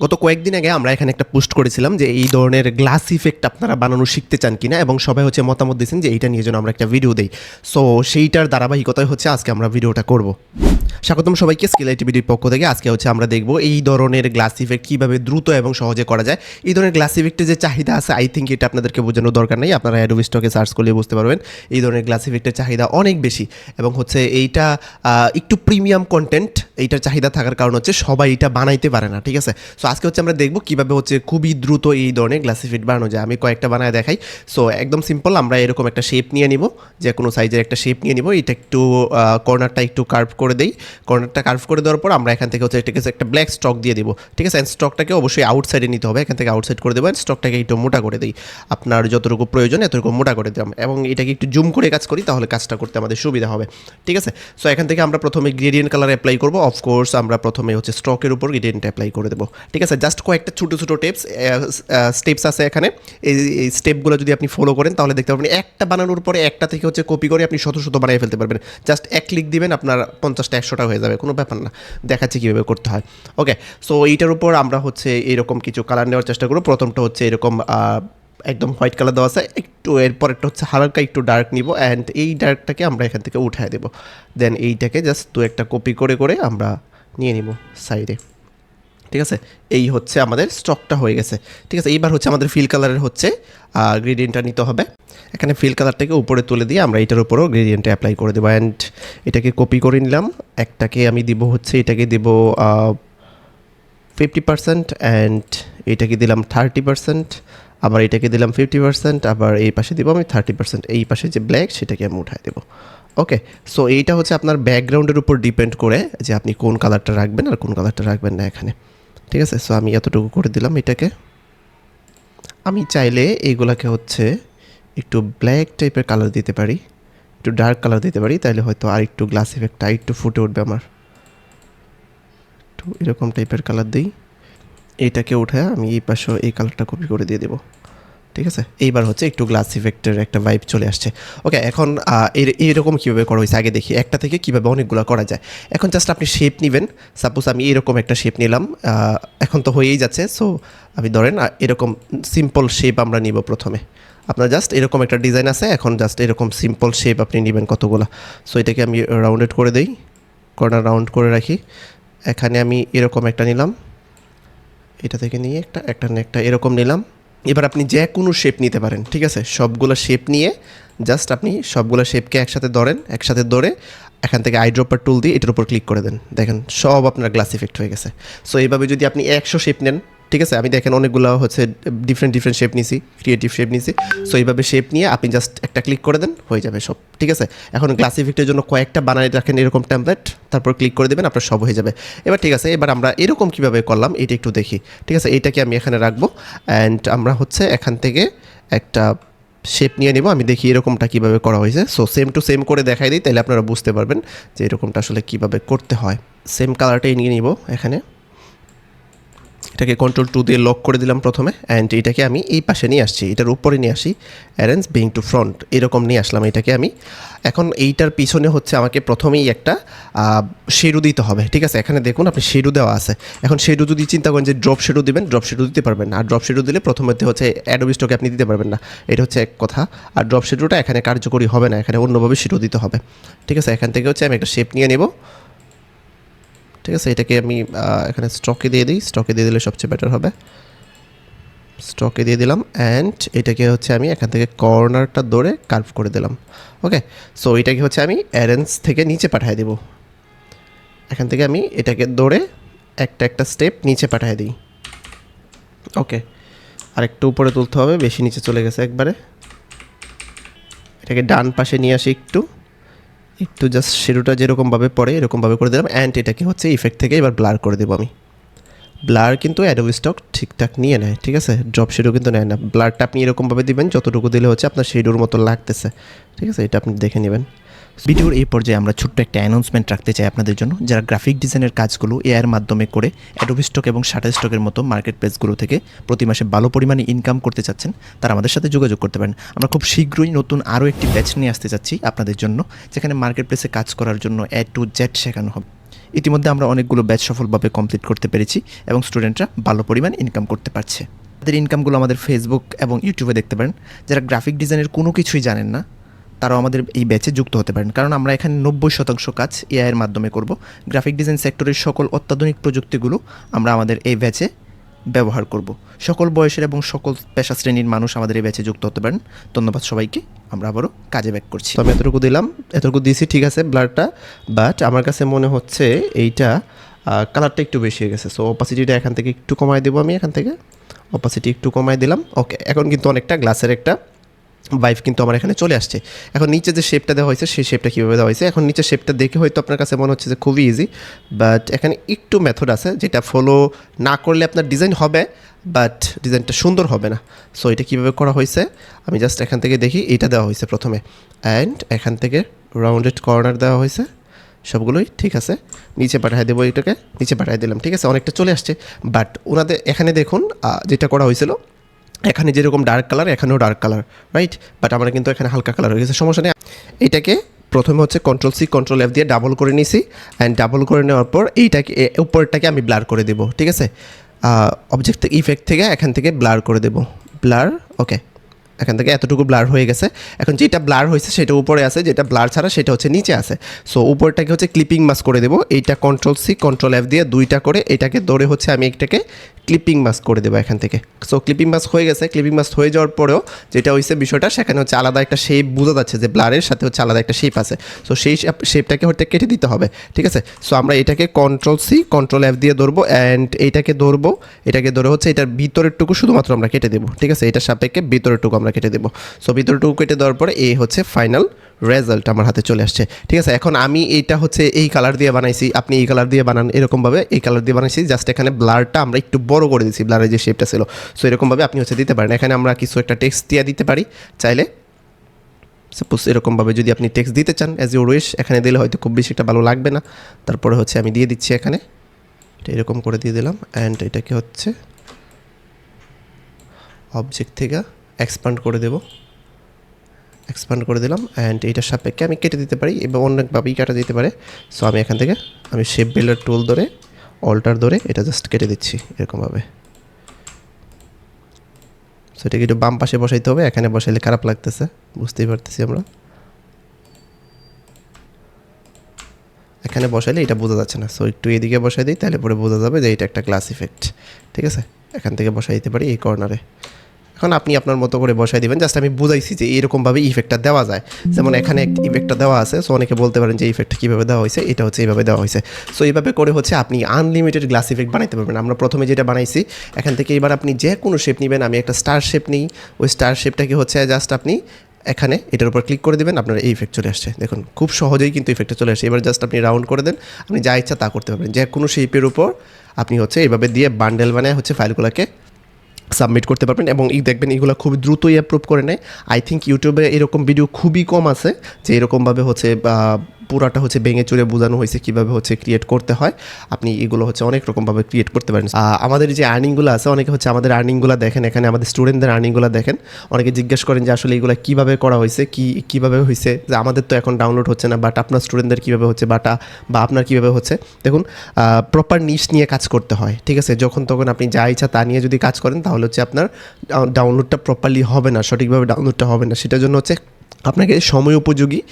গত কয়েকদিন আগে আমরা এখানে একটা পোস্ট করেছিলাম যে এই ধরনের গ্লাস ইফেক্ট আপনারা বানানো শিখতে চান কিনা, এবং সবাই হচ্ছে মতামত দিয়েছেন যে এইটা নিয়ে যেন আমরা একটা ভিডিও দেই। সো সেইটার ধারাবাহিকতায় হচ্ছে আজকে আমরা ভিডিওটা করব। স্বাগতম সবাইকে স্কিল আইটিভিটির পক্ষ থেকে। আজকে হচ্ছে আমরা দেখব এই ধরনের গ্লাস ইফেক্ট কীভাবে দ্রুত এবং সহজে করা যায়। এই ধরনের গ্লাস ইফেক্টের যে চাহিদা আছে, আই থিঙ্ক এটা আপনাদেরকে বোঝানোর দরকার নেই, আপনারা অ্যাডোবি স্টকে সার্চ করলে বুঝতে পারবেন এই ধরনের গ্লাস ইফেক্টের চাহিদা অনেক বেশি। এবং হচ্ছে এইটা একটু প্রিমিয়াম কন্টেন্ট, এইটার চাহিদা থাকার কারণ হচ্ছে সবাই এটা বানাইতে পারে না, ঠিক আছে। সো আজকে হচ্ছে আমরা দেখব কীভাবে হচ্ছে খুবই দ্রুত এই ধরনের গ্লাস ইফেক্ট বানানো যায়। আমি কয়েকটা বানায় দেখাই। সো একদম সিম্পল, আমরা এরকম একটা শেপ নিয়ে নিব, যে কোনো সাইজের একটা শেপ নিয়ে নিব। এটা একটু কর্নারটা একটু কার্ভ করে দেই। কর্নারটা কার্ভ করে দেওয়ার পর আমরা এখান থেকে হচ্ছে এটাকে একটা ব্ল্যাক স্টক দিয়ে দিব, ঠিক আছে। অ্যান্ড স্টকটাকে অবশ্যই আউটসাইডে নিতে হবে, এখান থেকে আউটসাইড করে দেবো। অ্যান্ড স্টকটাকে একটু মোটা করে দিই, আপনার যতটুকু প্রয়োজন এতটুকু মোটা করে দিলাম, এবং এটাকে একটু জুম করে কাজ করি, তাহলে কাজটা করতে আমাদের সুবিধা হবে, ঠিক আছে। সো এখান থেকে আমরা প্রথমে গ্রেডিয়েন্ট কালার অ্যাপ্লাই করবো। অফকোর্স আমরা প্রথমে হচ্ছে স্টকের উপর গ্রেডিয়েন্ট অ্যাপ্লাই করে দেবো, ঠিক আছে। জাস্ট কয়েকটা ছোটো ছোটো স্টেপস আছে এখানে। এই স্টেপগুলো যদি আপনি ফলো করেন তাহলে দেখতে পাবেন একটা বানানোর পরে একটা থেকে হচ্ছে কপি করে আপনি শত শত বানিয়ে ফেলতে পারবেন। জাস্ট এক ক্লিক দিবেন, আপনার 50টা 100টা হয়ে যাবে, কোনো ব্যাপার না। দেখাচ্ছি কীভাবে করতে হয়। ওকে, সো এইটার উপর আমরা হচ্ছে এরকম কিছু কালার নেওয়ার চেষ্টা করব। প্রথমটা হচ্ছে এরকম একদম হোয়াইট কালার দেওয়া আছে, একটু এরপর একটা হচ্ছে হালকা একটু ডার্ক নিব, অ্যান্ড এই ডার্কটাকে আমরা এখান থেকে উঠায় দেবো। দেন এইটাকে জাস্ট একটা কপি করে করে আমরা নিয়ে নিব সাইডে, ঠিক আছে। এই হচ্ছে আমাদের স্টকটা হয়ে গেছে, ঠিক আছে। এইবার হচ্ছে আমাদের ফিল কালারের হচ্ছে গ্রেডিয়েন্টটা নিতে হবে। এখানে ফিল কালারটাকে উপরে তুলে দিয়ে আমরা এটার উপরেও গ্রেডিয়েন্টটা অ্যাপ্লাই করে দেবো, অ্যান্ড এটাকে কপি করে নিলাম। একটাকে আমি দিব হচ্ছে, এটাকে দিব 50%, অ্যান্ড এটাকে দিলাম 30%, আবার এটাকে দিলাম 50%, আবার এই পাশে দিব আমি 30%। এই পাশে যে ব্ল্যাক সেটাকে আমি উঠায় দেবো। ওকে, সো এইটা হচ্ছে আপনার ব্যাকগ্রাউন্ডের উপর ডিপেন্ড করে যে আপনি কোন কালারটা রাখবেন আর কোন কালারটা রাখবেন না এখানে, ঠিক আছে। সো আমি এতটুকু করে দিলাম এটাকে। আমি চাইলে এইগুলাকে হচ্ছে একটু ব্ল্যাক টাইপের কালার দিতে পারি, একটু ডার্ক কালার দিতে পারি, তাহলে হয়তো আর একটু গ্লাস ইফেক্টটা একটু ফুটে উঠবে আমার। একটু এরকম টাইপের কালার দিই, এইটাকে উঠে আমি এই পাশেও এই কালারটা কপি করে দিয়ে দেবো, ঠিক আছে। এইবার হচ্ছে একটু গ্লাস ইফেক্টের একটা ভাইব চলে আসছে। ওকে, এখন এইরকম কীভাবে করা হয়েছে আগে দেখি, একটা থেকে কীভাবে অনেকগুলো করা যায়। এখন জাস্ট আপনি শেপ নেবেন। সাপোজ আমি এরকম একটা শেপ নিলাম, এখন তো হয়েই যাচ্ছে। সো আমি ধরেন এরকম সিম্পল শেপ আমরা নিব প্রথমে। আপনার জাস্ট এরকম একটা ডিজাইন আছে, এখন জাস্ট এরকম সিম্পল শেপ আপনি নেবেন কতগুলো। সো এটাকে আমি রাউন্ডেড করে দিই, কর্নার রাউন্ড করে রাখি। এখানে আমি এরকম একটা নিলাম, এটা থেকে নিয়ে একটা এরকম নিলাম। এবার আপনি যে কোনো শেপ নিতে পারেন, ঠিক আছে। সবগুলো শেপ নিয়ে জাস্ট আপনি সবগুলো শেপকে একসাথে ধরে এখান থেকে আইড্রপার টুল দিয়ে এটার উপর ক্লিক করে দেন, দেখেন সব আপনার গ্লাস ইফেক্ট হয়ে গেছে। সো এইভাবে যদি আপনি 100 শেপ নেন, ঠিক আছে, আমি দেখেন অনেকগুলো হচ্ছে ডিফারেন্ট শেপ নিছি, ক্রিয়েটিভ শেপ নিছি। সো এইভাবে শেপ নিয়ে আপনি জাস্ট একটা ক্লিক করে দেন, হয়ে যাবে সব, ঠিক আছে। এখন গ্লাস ইফেক্টের জন্য কয়েকটা বানায় রাখেন এরকম টেমপ্লেট, তারপর ক্লিক করে দেবেন, আপনার সব হয়ে যাবে। এবার ঠিক আছে, এবার আমরা এরকম কীভাবে করলাম এটা একটু দেখি, ঠিক আছে। এইটাকে আমি এখানে রাখবো, অ্যান্ড আমরা হচ্ছে এখান থেকে একটা শেপ নিয়ে নিব। আমি দেখি এরকমটা কীভাবে করা হয়েছে। সো সেম টু সেম করে দেখাই দিই, তাহলে আপনারা বুঝতে পারবেন যে এরকমটা আসলে কীভাবে করতে হয়। সেম কালারটাই নিয়ে নিব এখানে, এটাকে Ctrl+2 দিয়ে লক করে দিলাম প্রথমে, অ্যান্ড এটাকে আমি এই পাশে নিয়ে আসছি, এটার উপরে নিয়ে আসি, অ্যারেঞ্জ বিং টু ফ্রন্ট এরকম নিয়ে আসলাম এটাকে আমি। এখন এইটার পিছনে হচ্ছে আমাকে প্রথমেই একটা শেডো দিতে হবে, ঠিক আছে। এখানে দেখুন আপনি শেডো দেওয়া আছে। এখন শেডো যদি চিন্তা করেন যে ড্রপ শেডো দিবেন, ড্রপ শেডো দিতে পারবেন না। আর ড্রপ শেডো দিলে প্রথমে হচ্ছে অ্যাডোবি স্টকে আপনি দিতে পারবেন না, এটা হচ্ছে এক কথা। আর ড্রপ শেডোটা এখানে কার্যকরী হবে না, এখানে অন্যভাবে শেডো দিতে হবে, ঠিক আছে। এখান থেকে হচ্ছে আমি একটা শেপ নিয়ে নেব, ঠিক আছে। এটাকে আমি এখানে স্টকে দিয়ে দিই, স্টকে দিয়ে দিলে সবচেয়ে বেটার হবে। স্টকে দিয়ে দিলাম, অ্যান্ড এটাকে হচ্ছে আমি এখান থেকে কর্নারটা ধরে কার্ভ করে দিলাম। ওকে, সো এটাকে হচ্ছে আমি অ্যারেঞ্জ থেকে নিচে পাঠিয়ে দেব। এখান থেকে আমি এটাকে ধরে একটা স্টেপ নিচে পাঠিয়ে দিই। ওকে, আর একটু উপরে তুলতে হবে, বেশি নিচে চলে গেছে একবারে। এটাকে ডান পাশে নিয়ে আসি, একটু জাস্ট শেডোটা যেরকমভাবে পড়ে এরকমভাবে করে দিলাম, অ্যান্ড এটাকে হচ্ছে ইফেক্ট থেকে এবার ব্লার করে দেবো আমি। ব্লার কিন্তু অ্যাডোবি স্টক ঠিকঠাক নিয়ে নেয়, ঠিক আছে। ড্রপ শেডো কিন্তু নেয় না। ব্লারটা আপনি এরকমভাবে দিবেন যতটুকু দিলে হচ্ছে আপনার শেডোর মতো লাগতেছে, ঠিক আছে। এটা আপনি দেখে নেবেন। ভিডিওর এই পর্যায়ে আমরা ছোট্ট একটা অ্যানাউন্সমেন্ট রাখতে চাই আপনাদের জন্য, যারা গ্রাফিক ডিজাইনের কাজগুলো এআইয়ের মাধ্যমে করে অ্যাডোবি স্টক এবং শাটার স্টকের মতো মার্কেট প্লেসগুলো থেকে প্রতি মাসে ভালো পরিমাণে ইনকাম করতে চাচ্ছেন, তারা আমাদের সাথে যোগাযোগ করতে পারেন। আমরা খুব শীঘ্রই নতুন আরও একটি ব্যাচ নিয়ে আসতে চাচ্ছি আপনাদের জন্য, যেখানে মার্কেট প্লেসে কাজ করার জন্য A to Z শেখানো হবে। ইতিমধ্যে আমরা অনেকগুলো ব্যাচ সফলভাবে কমপ্লিট করতে পেরেছি এবং স্টুডেন্টরা ভালো পরিমাণ ইনকাম করতে পারছে। তাদের ইনকামগুলো আমাদের ফেসবুক এবং ইউটিউবে দেখতে পারেন। যারা গ্রাফিক ডিজাইনের কোনো কিছুই জানেন না তারাও আমাদের এই ব্যাচে যুক্ত হতে পারেন, কারণ আমরা এখানে 90% কাজ এআইয়ের মাধ্যমে করব। গ্রাফিক ডিজাইন সেক্টরের সকল অত্যাধুনিক প্রযুক্তিগুলো আমরা আমাদের এই ব্যাচে ব্যবহার করব। সকল বয়সের এবং সকল পেশা শ্রেণীর মানুষ আমাদের এই ব্যাচে যুক্ত হতে পারেন। ধন্যবাদ সবাইকে। আমরা আবারও কাজে ব্যাক করছি। তো আমি এতটুকু দিলাম, এতটুকু দিয়েছি, ঠিক আছে ব্লারটা, বাট আমার কাছে মনে হচ্ছে এইটা কালারটা একটু বেশি হয়ে গেছে। সো অপাসিটিটা এখান থেকে একটু কমায় দেবো, আমি এখান থেকে অপাসিটি একটু কমায় দিলাম। ওকে, এখন কিন্তু অনেকটা গ্লাসের একটা ভাইভ কিন্তু আমার এখানে চলে আসছে। এখন নিচে যে শেপটা দেওয়া হয়েছে সেই শেপটা কীভাবে দেওয়া হয়েছে, এখন নিচে শেপটা দেখে হয়তো আপনার কাছে মনে হচ্ছে যে খুবই ইজি, বাট এখানে একটু মেথড আছে যেটা ফলো না করলে আপনার ডিজাইন হবে বাট ডিজাইনটা সুন্দর হবে না। সো এটা কীভাবে করা হয়েছে আমি জাস্ট এখান থেকে দেখি। এইটা দেওয়া হয়েছে প্রথমে, অ্যান্ড এখান থেকে রাউন্ডেড কর্নার দেওয়া হয়েছে, সবগুলোই ঠিক আছে। নিচে পাঠিয়ে দেবো, এটাকে নিচে পাঠিয়ে দিলাম, ঠিক আছে, অনেকটা চলে আসছে। বাট ওনাদের এখানে দেখুন যেটা করা হয়েছিল, এখানে যেরকম ডার্ক কালার এখানেও ডার্ক কালার, রাইট, বাট আমরা কিন্তু এখানে হালকা কালার হয়ে গেছে, সমস্যা নেই। এটাকে প্রথমে হচ্ছে Ctrl+C Ctrl+F দিয়ে ডাবল করে নিয়েছি, অ্যান্ড ডাবল করে নেওয়ার পর এইটাকে উপরটাকে আমি ব্লার করে দেবো, ঠিক আছে। অবজেক্ট ইফেক্ট থেকে এখান থেকে ব্লার করে দেবো, ব্লার, ওকে, এখান থেকে এতটুকু ব্লার হয়ে গেছে। এখন যেটা ব্লার হয়েছে সেটা উপরে আছে, যেটা ব্লার ছাড়া সেটা হচ্ছে নিচে আছে। সো উপরটাকে হচ্ছে ক্লিপিং মাস্ক করে দেবো, এইটা Ctrl+C Ctrl+F দিয়ে দুইটা করে এটাকে ধরে হচ্ছে আমি এটাকে ক্লিপিং মাস্ক করে দেবো এখান থেকে। সো ক্লিপিং মাস্ক হয়ে গেছে। ক্লিপিং মাস্ক হয়ে যাওয়ার পরেও যেটা হয়েছে বিষয়টা, সেখানে হচ্ছে আলাদা একটা শেপ বোঝা যাচ্ছে যে ব্লারের সাথে হচ্ছে আলাদা একটা শেপ আছে। সো সেই শেপটাকে হচ্ছে কেটে দিতে হবে, ঠিক আছে। সো আমরা এটাকে Ctrl+C Ctrl+F দিয়ে ধরবো, অ্যান্ড এইটাকে ধরবো, এটাকে ধরে হচ্ছে এটার ভিতরের টুকু শুধুমাত্র আমরা কেটে দেবো, ঠিক আছে। এটার সাপেক্ষে ভিতরের টুকু আমরা কেটে দেবো। সো ভিতরের টুকু কেটে দেওয়ার পরে এই হচ্ছে ফাইনাল রেজাল্ট আমার হাতে চলে আসছে, ঠিক আছে। এখন আমি এইটা হচ্ছে এই কালার দিয়ে বানাইছি, আপনি এই কালার দিয়ে বানান, এরকমভাবে এই কালার দিয়ে বানাইছি। জাস্ট এখানে ব্লারটা আমরা একটু বড় করে দিচ্ছি, ব্লারের যে শেপটা ছিল। সো এরকমভাবে আপনি হচ্ছে দিতে পারেন। এখানে আমরা কিছু একটা টেক্সট দিয়ে দিতে পারি চাইলে, সাপোজ এরকমভাবে যদি আপনি টেক্সট দিতে চান অ্যাজ ইউর উইশ। এখানে দিলে হয়তো খুব বেশি একটা ভালো লাগবে না, তারপরে হচ্ছে আমি দিয়ে দিচ্ছি এখানে, এটা এরকম করে দিয়ে দিলাম। অ্যান্ড এটাকে হচ্ছে অবজেক্ট থেকে এক্সপান্ড করে দেবো, এক্সপান্ড করে দিলাম। অ্যান্ড এইটার সাপেক্ষে আমি কেটে দিতে পারি এবং অনেকভাবেই কাটা যেতে পারে। সো আমি এখান থেকে আমি শেপ বিল্ডার টুল ধরে অল্টার ধরে এটা জাস্ট কেটে দিচ্ছি এরকমভাবে। সো এটাকে একটু বাম পাশে বসাইতে হবে, এখানে বসাইলে খারাপ লাগতেছে, বুঝতেই পারতেছি আমরা। এখানে বসাইলে এটা বোঝা যাচ্ছে না, সো একটু এদিকে বসাই দিই, তাহলে পরে বোঝা যাবে যে এটা একটা গ্লাস ইফেক্ট, ঠিক আছে। এখান থেকে বসাই দিতে পারি এই কর্নারে। এখন আপনি আপনার মতো করে বসাই দিবেন। জাস্ট আমি বুঝাইছি যে এরকমভাবে ইফেক্টটা দেওয়া যায়। যেমন এখানে একটা ইফেক্টটা দেওয়া আছে, সো অনেকে বলতে পারেন যে ইফেক্টটা কীভাবে দেওয়া হয়েছে, এটা হচ্ছে এইভাবে দেওয়া হয়েছে। সো এইভাবে করে হচ্ছে আপনি আনলিমিটেড গ্লাস ইফেক্ট বানাইতে পারবেন। আমরা প্রথমে যেটা বানাইছি, এখান থেকে এবার আপনি যে কোনো শেপ নেবেন। আমি একটা স্টার শেপ নিই, ওই স্টার শেপটাকে হচ্ছে জাস্ট আপনি এখানে এটার উপর ক্লিক করে দেবেন, আপনার এই ইফেক্ট চলে আসছে। দেখুন খুব সহজেই কিন্তু ইফেক্টটা চলে আসে। এবার জাস্ট আপনি রাউন্ড করে দেন, আপনি যা ইচ্ছা তা করতে পারবেন। যে কোনো শেপের উপর আপনি হচ্ছে এইভাবে দিয়ে বান্ডেল বানায় হচ্ছে ফাইলগুলোকে সাবমিট করতে পারবেন। এবং দেখবেন এগুলো খুব দ্রুতই অ্যাপ্রুভ করে নেয়। আই থিঙ্ক ইউটিউবে এরকম ভিডিও খুবই কম আছে যে এরকমভাবে হচ্ছে পুরাটা হচ্ছে ভেঙে চুরে বোঝানো হয়েছে কীভাবে হচ্ছে ক্রিয়েট করতে হয়। আপনি এগুলো হচ্ছে অনেক রকমভাবে ক্রিয়েট করতে পারেন। আমাদের যে আর্নিংগুলো আছে, অনেকে হচ্ছে আমাদের আর্নিংগুলো দেখেন, এখানে আমাদের স্টুডেন্টদের আর্নিংগুলো দেখেন। অনেকে জিজ্ঞেস করেন যে আসলে এগুলো কীভাবে করা হয়েছে, কীভাবে হয়েছে, যে আমাদের তো এখন ডাউনলোড হচ্ছে না, বাট আপনার স্টুডেন্টদের কীভাবে হচ্ছে বা আপনার কীভাবে হচ্ছে। দেখুন প্রপার নিশ নিয়ে কাজ করতে হয়, ঠিক আছে। যখন তখন আপনি যা ইচ্ছা তা নিয়ে যদি কাজ করেন তাহলে হচ্ছে আপনার ডাউনলোডটা প্রপারলি হবে না, সঠিকভাবে ডাউনলোডটা হবে না। সেটার জন্য হচ্ছে আপনাকে সময় উপযোগী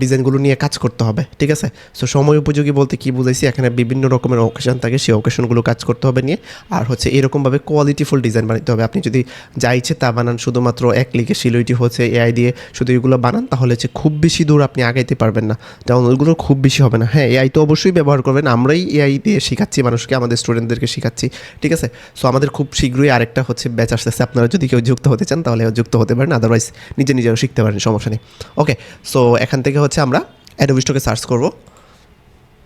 ডিজাইনগুলো নিয়ে কাজ করতে হবে, ঠিক আছে। সো সময় উপযোগী বলতে কী বুঝাইছি, এখানে বিভিন্ন রকমের অকেশন থাকে, সেই অকেশনগুলো কাজ করতে হবে নিয়ে। আর হচ্ছে এরকমভাবে কোয়ালিটিফুল ডিজাইন বানাতে হবে। আপনি যদি যা ইচ্ছে তা বানান, শুধুমাত্র এক ক্লিকে সিলোইটি হচ্ছে এআই দিয়ে শুধু এগুলো বানান, তাহলে হচ্ছে খুব বেশি দূর আপনি আগাইতে পারবেন না, ডাউনলোডগুলো খুব বেশি হবে না। হ্যাঁ, এআই তো অবশ্যই ব্যবহার করবেন, আমরাই এআই দিয়ে শেখাচ্ছি মানুষকে, আমাদের স্টুডেন্টদেরকে শেখাচ্ছি, ঠিক আছে। সো আমাদের খুব শীঘ্রই আরেকটা হচ্ছে ব্যাচ আসতেছে। আপনারা যদি কেউ যুক্ত হতে চান তাহলে যুক্ত হতে পারেন, আদারওয়াইজ নিজেও শিখতে পারেন, সমস্যা নেই। ওকে, সো এখান থেকে হচ্ছে আমরা অ্যাডোবি স্টকে সার্চ করবো।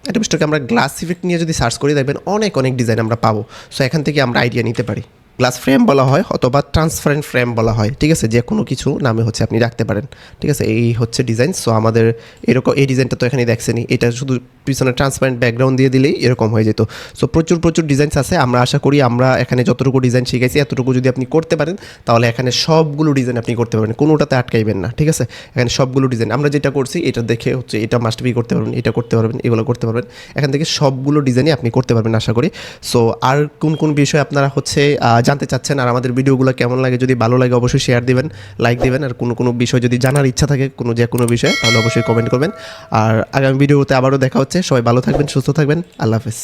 অ্যাডোবি স্টকে আমরা গ্লাস ইফেক্ট নিয়ে যদি সার্চ করি দেখবেন অনেক ডিজাইন আমরা পাবো। সো এখান থেকে আমরা আইডিয়া নিতে পারি। গ্লাস ফ্রেম বলা হয় অথবা ট্রান্সপারেন্ট ফ্রেম বলা হয়, ঠিক আছে, যে কোনো কিছু নামে হচ্ছে আপনি রাখতে পারেন, ঠিক আছে। এই হচ্ছে ডিজাইন। সো আমাদের এরকম এই ডিজাইনটা তো এখানে দেখছেনই, এটা শুধু পিছনে ট্রান্সপারেন্ট ব্যাকগ্রাউন্ড দিয়ে দিলেই এরকম হয়ে যেত। সো প্রচুর ডিজাইনস আছে। আমরা আশা করি আমরা এখানে যতটুকু ডিজাইন শিখাইছি এতটুকু যদি আপনি করতে পারেন তাহলে এখানে সবগুলো ডিজাইন আপনি করতে পারবেন, কোনোটাতে আটকাইবেন না, ঠিক আছে। এখানে সবগুলো ডিজাইন আমরা যেটা করছি এটা দেখে হচ্ছে এটা মাস্ট বি করতে পারবেন, এটা করতে পারবেন, এগুলো করতে পারবেন। এখান থেকে সবগুলো ডিজাইনই আপনি করতে পারবেন আশা করি। সো আর কোন বিষয় আপনারা হচ্ছে জানতে চাচ্ছেন আর আমাদের ভিডিওগুলো কেমন লাগে, যদি ভালো লাগে অবশ্যই শেয়ার দিবেন, লাইক দিবেন। আর কোনো বিষয় যদি জানার ইচ্ছা থাকে যে কোনো বিষয়ে তাহলে অবশ্যই কমেন্ট করবেন। আর আগামী ভিডিওতে আবারও দেখা হচ্ছে। সবাই ভালো থাকবেন, সুস্থ থাকবেন। আল্লাহ হাফেজ।